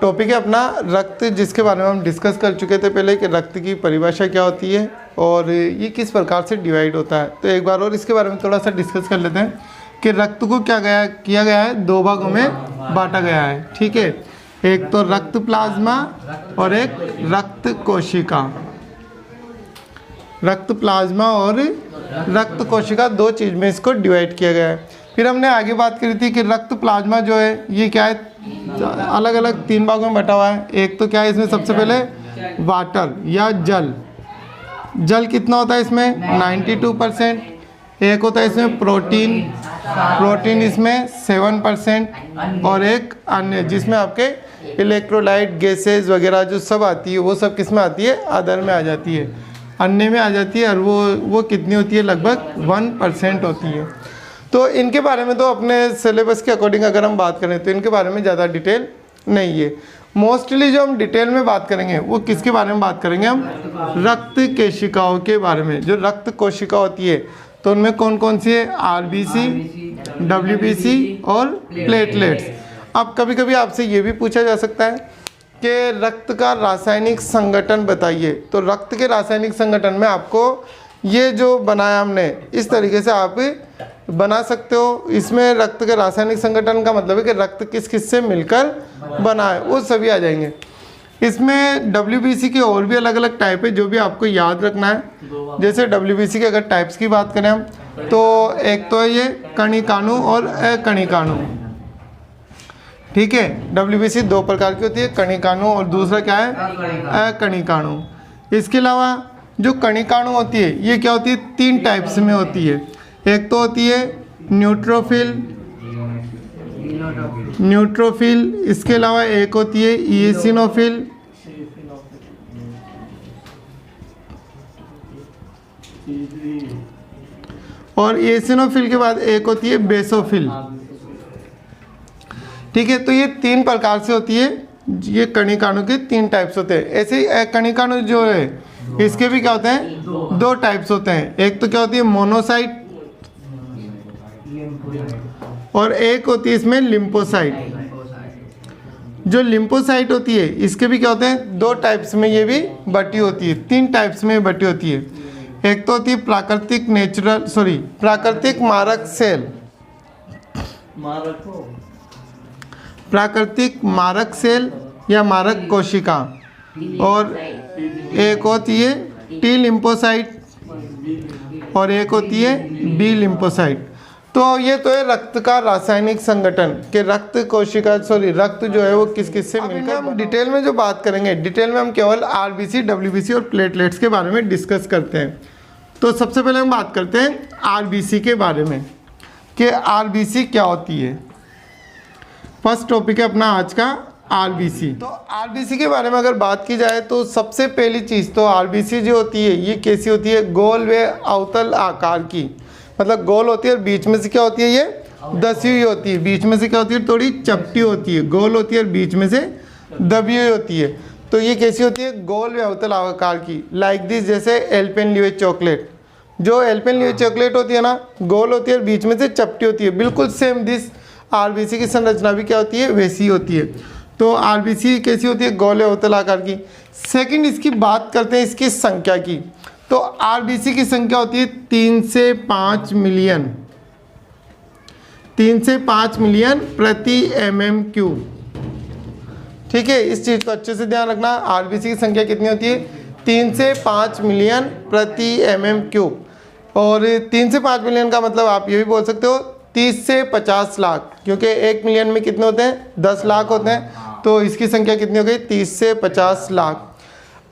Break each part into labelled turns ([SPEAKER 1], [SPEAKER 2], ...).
[SPEAKER 1] Topic है अपना रक्त, जिसके बारे में हम डिस्कस कर चुके थे पहले कि रक्त की परिभाषा क्या होती है और ये किस प्रकार से डिवाइड होता है। तो एक बार और इसके बारे में थोड़ा सा डिस्कस कर लेते हैं कि रक्त को किया गया है, दो भागों में बांटा गया है। ठीक है, एक तो रक्त प्लाज्मा और एक रक्त कोशिका। रक्त प्लाज्मा और रक्त कोशिका दो चीज़ में इसको डिवाइड किया गया है। फिर हमने आगे बात करी थी कि रक्त प्लाज्मा जो है ये क्या है, अलग अलग तीन भागों में बटा हुआ है। एक तो क्या है इसमें, सबसे पहले वाटर या जल। जल कितना होता है इसमें 92%। एक होता है इसमें प्रोटीन, प्रोटीन इसमें 7%। और एक अन्य जिसमें आपके इलेक्ट्रोलाइट गैसेज वगैरह जो सब आती है वो सब किस में आती है, अदर में आ जाती है, अन्य में आ जाती है। और वो कितनी होती है, लगभग 1% होती है। तो इनके बारे में तो अपने सिलेबस के अकॉर्डिंग अगर हम बात करें तो इनके बारे में ज़्यादा डिटेल नहीं है। मोस्टली जो हम डिटेल में बात करेंगे वो किसके बारे में बात करेंगे, हम रक्त कोशिकाओं के बारे में। जो रक्त कोशिका होती है तो उनमें कौन कौन सी है, आरबीसी, डब्ल्यूबीसी और प्लेटलेट्स। अब कभी कभी आपसे ये भी पूछा जा सकता है कि रक्त का रासायनिक संगठन बताइए। तो रक्त के रासायनिक संगठन में आपको ये जो बनाया हमने इस तरीके से आप बना सकते हो। इसमें रक्त के रासायनिक संगठन का मतलब है कि रक्त किस किस से मिलकर बना है, वो सभी आ जाएंगे। इसमें डब्ल्यूबीसी के और भी अलग अलग टाइप है जो भी आपको याद रखना है। जैसे डब्ल्यूबीसी के अगर टाइप्स की बात करें हम तो एक तो है ये कणिकाणु और अकणिकाणु। ठीक है, डब्ल्यूबीसी दो प्रकार की होती है, कणिकाणु और दूसरा क्या है, अकणिकाणु। इसके अलावा जो कणिकाणु होती है ये क्या होती है, तीन टाइप्स में होती है। एक तो होती है न्यूट्रोफिल, इसके अलावा एक होती है इसिनोफिल, और इसिनोफिल के बाद एक होती है बेसोफिल। ठीक है, तो ये तीन प्रकार से होती है। ये कणिकाणु के तीन टाइप्स होते हैं। ऐसे ही कणिकाणु जो है इसके भी क्या होते हैं, दो टाइप्स होते हैं। एक तो क्या होती है मोनोसाइट और एक होती है इसमें लिम्फोसाइट। जो लिम्फोसाइट होती है इसके भी क्या होते हैं, दो टाइप्स में ये भी बटी होती है, तीन टाइप्स में बटी होती है। एक तो होती है प्राकृतिक मारक सेल, प्राकृतिक मारक सेल या मारक कोशिका, और एक होती है टी लिम्फोसाइट और एक होती है बी लिम्फोसाइट। तो ये तो है रक्त का रासायनिक संगठन कि रक्त जो है वो किस किस से मिलकर। हम डिटेल में जो बात करेंगे, डिटेल में हम केवल आरबीसी, डब्ल्यूबीसी और प्लेटलेट्स के बारे में डिस्कस करते हैं। तो सबसे पहले हम बात करते हैं आरबीसी के बारे में कि आरबीसी क्या होती है। फर्स्ट टॉपिक है अपना आज का आरबीसी। तो आरबीसी के बारे में अगर बात की जाए तो सबसे पहली चीज़ तो आरबीसी जो होती है ये कैसी होती है, गोल व अवतल आकार की, मतलब गोल होती है और बीच में से क्या होती है, ये दसी हुई होती है। बीच में से क्या होती है, थोड़ी चपटी होती है, गोल होती है और बीच में से दबी हुई होती है। तो ये कैसी होती है, गोल व अवतल आकार की, लाइक दिस, जैसे एल्पेनलीबे चॉकलेट। जो एल्पेनलीबे चॉकलेट होती है ना, गोल होती है और बीच में से चपटी होती है। बिल्कुल सेम दिस आरबीसी की संरचना भी क्या होती है, वैसी होती है। तो आरबीसी कैसी होती है, गोल व अवतल आकार की। सेकंड इसकी बात करते हैं इसकी संख्या की। तो आरबीसी की संख्या होती है 3 से 5 मिलियन, 3 से 5 मिलियन प्रति mm क्यूब। ठीक है, इस चीज़ को अच्छे से ध्यान रखना। आरबीसी की संख्या कितनी होती है, 3 से 5 मिलियन प्रति mm क्यूब। और 3 से 5 मिलियन का मतलब आप ये भी बोल सकते हो 30 से 50 लाख, क्योंकि 1 मिलियन में कितने होते हैं, 10 लाख होते हैं। तो इसकी संख्या कितनी हो गई, 30 से 50 लाख।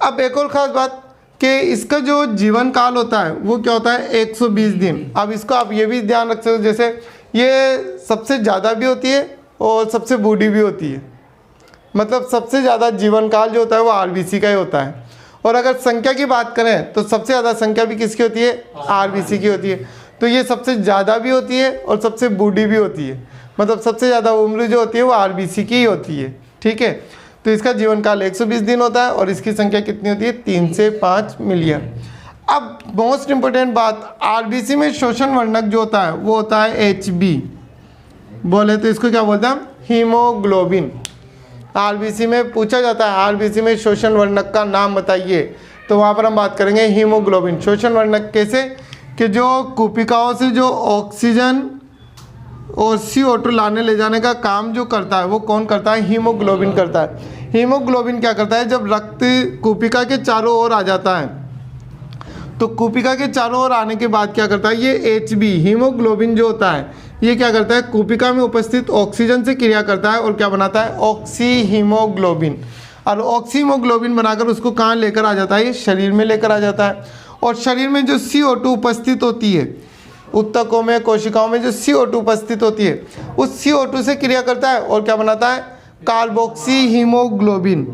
[SPEAKER 1] अब एक और ख़ास बात कि इसका जो जीवन काल होता है वो क्या होता है, 120 दिन। अब इसको आप ये भी ध्यान रख सकते हो, जैसे ये सबसे ज़्यादा भी होती है और सबसे बूढ़ी भी होती है। मतलब सबसे ज़्यादा जीवन काल जो होता है वो आरबीसी का ही होता है। और अगर संख्या की बात करें तो सबसे ज़्यादा संख्या भी किसकी होती है, आरबीसी की होती है। तो ये सबसे ज़्यादा भी होती है और सबसे बूढ़ी भी होती है। मतलब सबसे ज़्यादा उम्र जो होती है वो आरबीसी की ही होती है। ठीक है, तो इसका जीवन काल 120 दिन होता है और इसकी संख्या कितनी होती है, 3 से 5 मिलियन। अब मोस्ट इंपोर्टेंट बात, आरबीसी में शोषण वर्णक जो होता है वो होता है HB। बोले तो इसको क्या बोलते हैं हम, हीमोग्लोबिन। आरबीसी में पूछा जाता है आरबीसी में शोषण वर्णक का नाम बताइए, तो वहाँ पर हम बात करेंगे हीमोग्लोबिन। शोषण वर्णक कैसे कि जो कूपिकाओं से जो ऑक्सीजन और CO2 लाने ले जाने का काम जो करता है वो कौन करता है? हीमोग्लोबिन करता है। हीमोग्लोबिन क्या करता है, जब रक्त कूपिका के चारों ओर आ जाता है तो कूपिका के चारों ओर आने के बाद क्या करता है, ये HB हीमोग्लोबिन जो होता है ये क्या करता है, कूपिका में उपस्थित ऑक्सीजन से क्रिया करता है और क्या बनाता है, ऑक्सी हीमोग्लोबिन। और ऑक्सी हीमोग्लोबिन बनाकर उसको कहाँ लेकर आ जाता है, ये शरीर में लेकर आ जाता है। और शरीर में जो CO2 उपस्थित होती है, उत्तकों में कोशिकाओं में जो CO2 उपस्थित होती है उस CO2 से क्रिया करता है और क्या बनाता है, कार्बोक्सी हीमोग्लोबिन।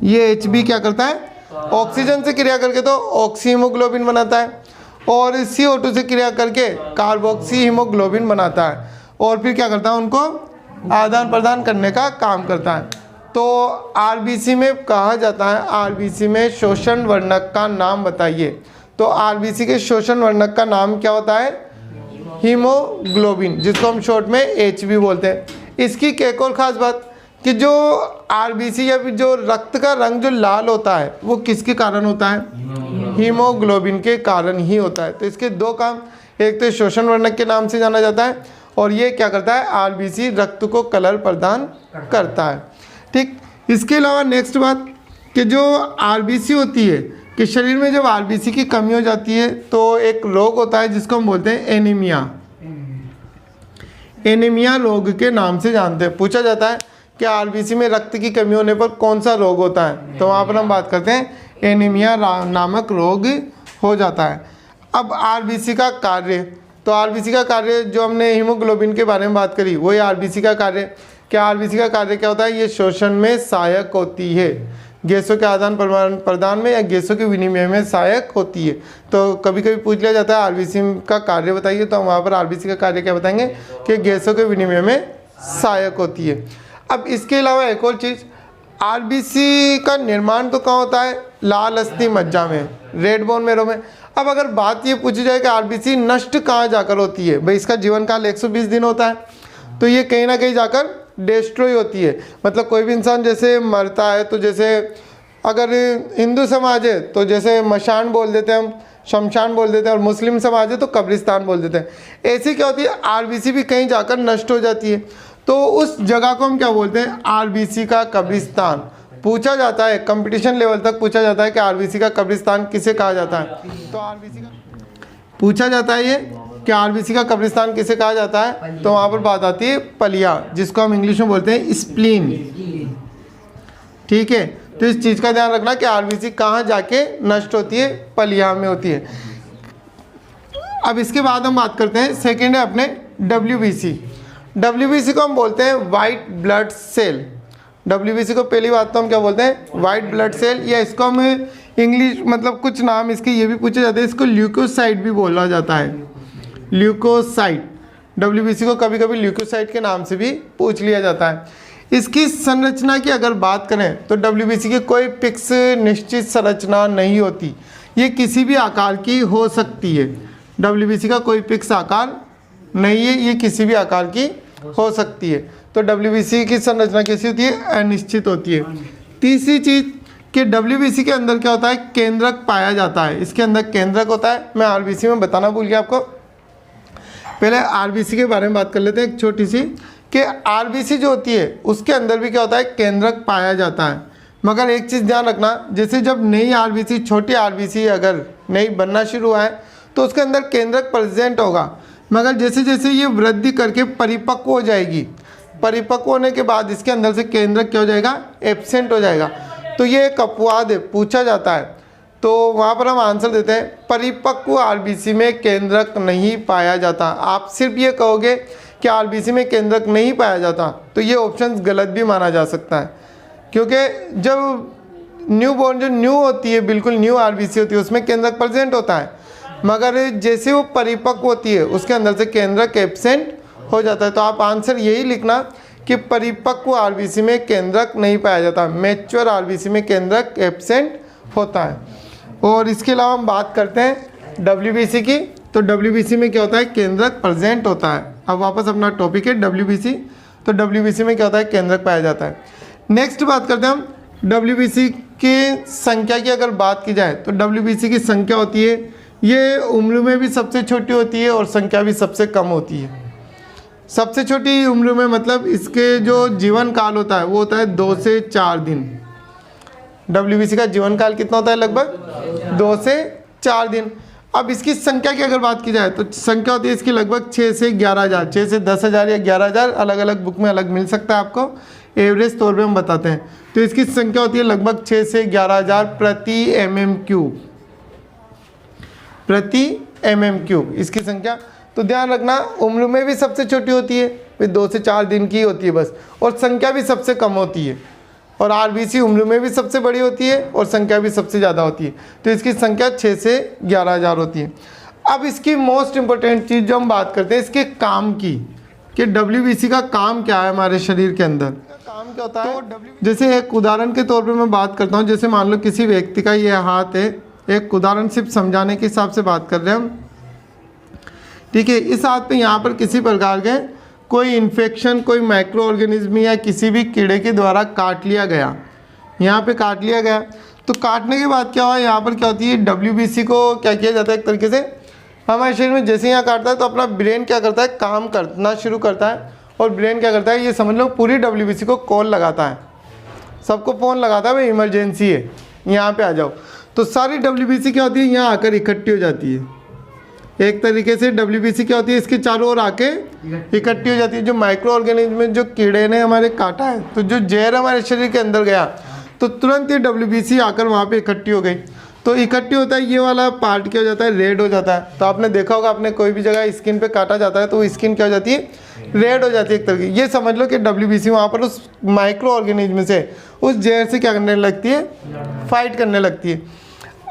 [SPEAKER 1] ये HB क्या करता है, ऑक्सीजन से क्रिया करके तो ऑक्सी हीमोग्लोबिन बनाता है और CO2 से क्रिया करके कार्बोक्सी हीमोग्लोबिन बनाता है और फिर क्या करता है, उनको आदान प्रदान करने का काम करता है। तो आरबीसी में कहा जाता है आरबीसी में शोषण वर्णक का नाम बताइए, तो आरबीसी के शोषण वर्णक का नाम क्या होता है, हीमोग्लोबिन, जिसको हम शॉर्ट में HB बोलते हैं। इसकी एक और ख़ास बात कि जो आरबीसी या फिर जो रक्त का रंग जो लाल होता है वो किसके कारण होता है, हीमोग्लोबिन के कारण ही होता है। तो इसके दो काम, एक तो शोषण वर्णक के नाम से जाना जाता है और ये क्या करता है, आरबीसी रक्त को कलर प्रदान करता है। ठीक, इसके अलावा नेक्स्ट बात कि जो आरबीसी होती है कि शरीर में जब आरबीसी की कमी हो जाती है तो एक रोग होता है जिसको हम बोलते हैं एनीमिया। एनीमिया रोग के नाम से जानते हैं। पूछा जाता है कि आरबीसी में रक्त की कमी होने पर कौन सा रोग होता है, तो वहाँ पर हम बात करते हैं एनीमिया नामक रोग हो जाता है। अब आरबीसी का कार्य, तो आरबीसी का कार्य जो हमने हीमोग्लोबिन के बारे में बात करी वही आरबीसी का कार्य। क्या आरबीसी का कार्य क्या होता है, ये शोषण में सहायक होती है, गैसों के आदान प्रदान में या गैसों के विनिमय में सहायक होती है। तो कभी कभी पूछ लिया जाता है आरबीसी का कार्य बताइए, तो हम वहाँ पर आरबीसी का कार्य क्या बताएंगे कि गैसों के विनिमय में सहायक होती है। अब इसके अलावा एक और चीज़, आरबीसी का निर्माण तो कहाँ होता है, लाल अस्थि मज्जा में, रेड बोन मैरो में। अब अगर बात ये पूछी जाए कि आरबीसी नष्ट कहाँ जाकर होती है, भाई इसका जीवन काल 120 दिन होता है, तो ये कहीं ना कहीं जाकर डिस्ट्रॉय होती है। मतलब कोई भी इंसान जैसे मरता है तो जैसे अगर हिंदू समाज है तो जैसे मशान बोल देते हैं हम, शमशान बोल देते हैं, और मुस्लिम समाज है तो कब्रिस्तान बोल देते हैं। ऐसी क्या होती है, आरबीसी भी कहीं जाकर नष्ट हो जाती है, तो उस जगह को हम क्या बोलते हैं, आरबीसी का कब्रिस्तान। पूछा जाता है कंपटीशन लेवल तक पूछा जाता है कि आरबीसी का कब्रिस्तान किसे कहा जाता है, तो आरबीसी का पूछा जाता है ये कि आरबीसी का कब्रिस्तान किसे कहा जाता है, तो वहाँ पर बात आती है पलिया, जिसको हम इंग्लिश में बोलते हैं स्प्लीन। ठीक है, तो इस चीज़ का ध्यान रखना कि आरबीसी कहाँ जाके नष्ट होती है, पलिया में होती है। अब इसके बाद हम बात करते हैं, सेकेंड है अपने डब्ल्यूबीसी। डब्ल्यूबीसी को हम बोलते हैं वाइट ब्लड सेल। डब्ल्यूबीसी को पहली बात तो हम क्या बोलते हैं, वाइट ब्लड सेल, या इसको हम इंग्लिश मतलब कुछ नाम इसके ये भी पूछे जाते हैं, इसको ल्यूकोसाइट भी बोला जाता है, ल्यूकोसाइट। डब्ल्यूबीसी को कभी कभी ल्यूकोसाइट के नाम से भी पूछ लिया जाता है। इसकी संरचना की अगर बात करें तो डब्ल्यूबीसी की कोई फिक्स निश्चित संरचना नहीं होती, ये किसी भी आकार की हो सकती है। डब्ल्यूबीसी का कोई फिक्स आकार नहीं है, ये किसी भी आकार की हो सकती है। तो डब्ल्यूबीसी की संरचना कैसी होती है, अनिश्चित होती है। तीसरी चीज़ कि डब्ल्यूबीसी के अंदर क्या होता है, केंद्रक पाया जाता है। इसके अंदर केंद्रक होता है, मैं आरबीसी में बताना भूल गया आपको। पहले आरबीसी के बारे में बात कर लेते हैं एक छोटी सी, कि आरबीसी जो होती है उसके अंदर भी क्या होता है, केंद्रक पाया जाता है। मगर एक चीज़ ध्यान रखना, जैसे जब नई आरबीसी, छोटी आरबीसी अगर नई बनना शुरू हुआ है तो उसके अंदर केंद्रक प्रेजेंट होगा, मगर जैसे जैसे ये वृद्धि करके परिपक्व हो जाएगी, परिपक्व होने के बाद इसके अंदर से केंद्रक क्या हो जाएगा, एब्सेंट हो जाएगा। तो ये एक अपवाद है, पूछा जाता है, तो वहाँ पर हम आंसर देते हैं परिपक्व आरबीसी में केंद्रक नहीं पाया जाता। आप सिर्फ ये कहोगे कि आरबीसी में केंद्रक नहीं पाया जाता तो ये ऑप्शन गलत भी माना जा सकता है, क्योंकि जब न्यू बॉर्न जो न्यू होती है, बिल्कुल न्यू आरबीसी होती है, उसमें केंद्रक प्रेजेंट होता है, मगर जैसे वो परिपक्व होती है उसके अंदर से केंद्रक एब्सेंट हो जाता है। तो आप आंसर यही लिखना कि परिपक्व आरबीसी में केंद्रक नहीं पाया जाता, मैच्योर आरबीसी में केंद्रक एब्सेंट होता है। और इसके अलावा हम बात करते हैं डब्ल्यूबीसी की, तो डब्ल्यूबीसी में क्या होता है, केंद्रक प्रेजेंट होता है। अब वापस अपना टॉपिक है डब्ल्यूबीसी, तो डब्ल्यूबीसी में क्या होता है, केंद्रक पाया जाता है। नेक्स्ट बात करते हैं हम डब्ल्यूबीसी की संख्या की। अगर बात की जाए तो डब्ल्यूबीसी की संख्या होती है, ये उम्र में भी सबसे छोटी होती है और संख्या भी सबसे कम होती है। सबसे छोटी उम्र में मतलब इसके जो जीवन काल होता है वो होता है 2 से 4 दिन। डब्ल्यूबीसी का जीवन काल कितना होता है? लगभग 2 से 4 दिन। अब इसकी संख्या की अगर बात की जाए तो संख्या होती है इसकी लगभग 6 से 11,000, 6 से 10,000 या 11,000, अलग अलग बुक में अलग मिल सकता है आपको, एवरेज तौर पे हम बताते हैं। तो इसकी संख्या होती है लगभग 6 से 11,000 प्रति mm³ इसकी संख्या। तो ध्यान रखना, उम्र में भी सबसे छोटी होती है, फिर 2 से 4 दिन की होती है बस, और संख्या भी सबसे कम होती है। और आरबीसी उम्र में भी सबसे बड़ी होती है और संख्या भी सबसे ज़्यादा होती है। तो इसकी संख्या 6 से 11,000 होती है। अब इसकी मोस्ट इंपॉर्टेंट चीज़ जो हम बात करते हैं इसके काम की, कि डब्ल्यूबीसी का काम क्या है हमारे शरीर के अंदर, काम क्या होता है। जैसे एक उदाहरण के तौर पे मैं बात करता हूँ, जैसे मान लो किसी व्यक्ति का ये हाथ है, एक उदाहरण सिर्फ समझाने के हिसाब से बात कर रहे हैं हम, ठीक है। इस हाथ पे यहाँ पर किसी प्रकार के कोई इन्फेक्शन, कोई माइक्रो ऑर्गेनिज्म या किसी भी कीड़े के द्वारा काट लिया गया, यहाँ पे काट लिया गया, तो काटने के बाद क्या हुआ, यहाँ पर क्या होती है, डब्ल्यूबीसी को क्या किया जाता है, एक तरीके से हमारे शरीर में जैसे यहाँ काटता है तो अपना ब्रेन क्या करता है, काम करना शुरू करता है। और ब्रेन क्या करता है, ये समझ लो पूरी डब्ल्यूबीसी को कॉल लगाता है, सबको फ़ोन लगाता है, भाई इमरजेंसी है, यहाँ पे आ जाओ। तो सारी डब्ल्यूबीसी क्या होती है, यहाँ आकर इकट्ठी हो जाती है। एक तरीके से डब्ल्यूबीसी क्या होती है, इसके चारों ओर आके इकट्ठी हो जाती है। जो माइक्रो ऑर्गेनिज्म जो कीड़े ने हमारे काटा है, तो जो जहर हमारे शरीर के अंदर गया, तो तुरंत ये डब्ल्यूबीसी आकर वहाँ पे इकट्ठी हो गई। तो इकट्ठी होता है, ये वाला पार्ट क्या हो जाता है, रेड हो जाता है। तो आपने देखा होगा, आपने कोई भी जगह स्किन पे काटा जाता है तो स्किन क्या हो जाती है, रेड हो जाती है एक तरह की। ये समझ लो कि डब्ल्यूबीसी वहाँ पर उस माइक्रो ऑर्गेनिज्म से, उस जहर से क्या करने लगती है, फाइट करने लगती है।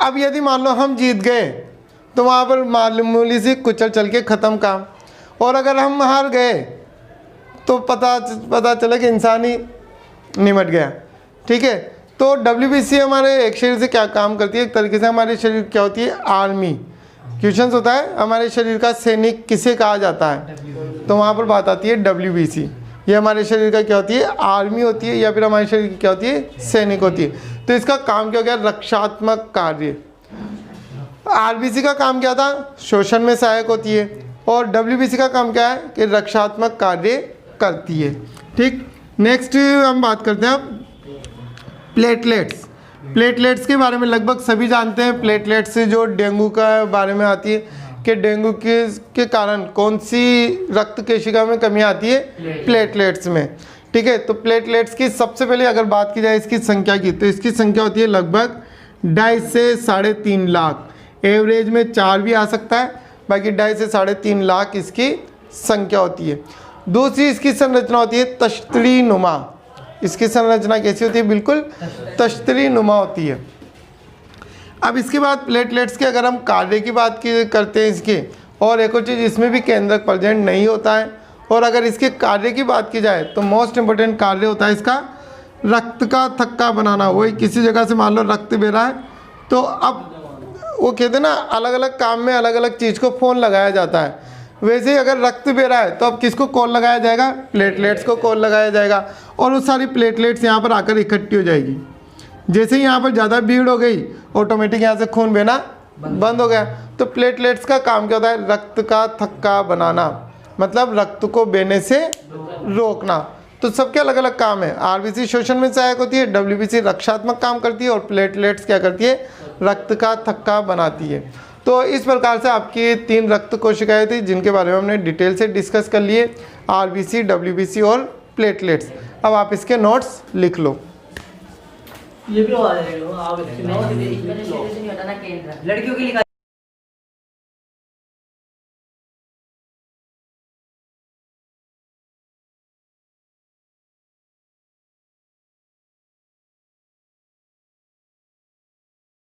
[SPEAKER 1] अब यदि मान लो हम जीत गए तो वहाँ पर मामूली सी कुचल चल के ख़त्म काम, और अगर हम हार गए तो पता चला कि इंसान ही निमट गया, ठीक है। तो डब्ल्यूबीसी हमारे एक शरीर से क्या काम करती है, एक तरीके से हमारे शरीर क्या होती है, आर्मी। क्वेश्चन होता है हमारे शरीर का सैनिक किसे कहा जाता है, तो वहाँ पर बात आती है डब्ल्यूबीसी। ये हमारे शरीर का क्या होती है, आर्मी होती है, या फिर हमारे शरीर की क्या होती है, सैनिक होती है। तो इसका काम क्या हो गया, रक्षात्मक कार्य। आरबीसी का काम क्या था, शोषण में सहायक होती है, और डब्ल्यूबीसी का काम क्या है कि रक्षात्मक कार्य करती है, ठीक। नेक्स्ट हम बात करते हैं प्लेटलेट्स। प्लेटलेट्स के बारे में लगभग सभी जानते हैं। प्लेटलेट्स से जो डेंगू का बारे में आती है कि डेंगू के कारण कौन सी रक्त केशिका में कमी आती है, प्लेटलेट्स में, ठीक है। तो प्लेटलेट्स की सबसे पहले अगर बात की जाए इसकी संख्या की, तो इसकी संख्या होती है लगभग 2.5 से 3.5 लाख। एवरेज में 4 भी आ सकता है, बाकी 2.5 से 3.5 लाख इसकी संख्या होती है। दूसरी इसकी संरचना होती है तश्तरी नुमा। इसकी संरचना कैसी होती है, बिल्कुल तश्तरी नुमा होती है। अब इसके बाद प्लेटलेट्स के अगर हम कार्य की बात करते हैं इसके, और एक और चीज़, इसमें भी केंद्रक प्रेजेंट नहीं होता है। और अगर इसके कार्य की बात की जाए तो मोस्ट इंपॉर्टेंट कार्य होता है इसका रक्त का थक्का बनाना। वही किसी जगह से मान लो रक्त बह रहा है, तो अब वो कहते हैं ना, अलग अलग काम में अलग अलग चीज़ को फ़ोन लगाया जाता है। वैसे ही अगर रक्त बह रहा है तो अब किसको कॉल लगाया जाएगा, प्लेटलेट्स को कॉल लगाया जाएगा, और वो सारी प्लेटलेट्स यहाँ पर आकर इकट्ठी हो जाएगी। जैसे ही यहाँ पर ज़्यादा भीड़ हो गई, ऑटोमेटिक यहाँ से खून बहना बंद हो गया। तो प्लेटलेट्स का काम क्या होता है, रक्त का थक्का बनाना, मतलब रक्त को बहने से रोकना। तो सबके अलग अलग काम है। आरबीसी शोषण में सहायक होती है, डब्ल्यूबीसी रक्षात्मक काम करती है, और प्लेटलेट्स क्या करती है, रक्त का थक्का बनाती है। तो इस प्रकार से आपकी 3 रक्त कोशिकाएं थी जिनके बारे में हमने डिटेल से डिस्कस कर लिए, आरबीसी, डब्ल्यूबीसी और प्लेटलेट्स। अब आप इसके नोट्स लिख लो।
[SPEAKER 2] ये भी आ जाएगा, आप लड़कियों के लिए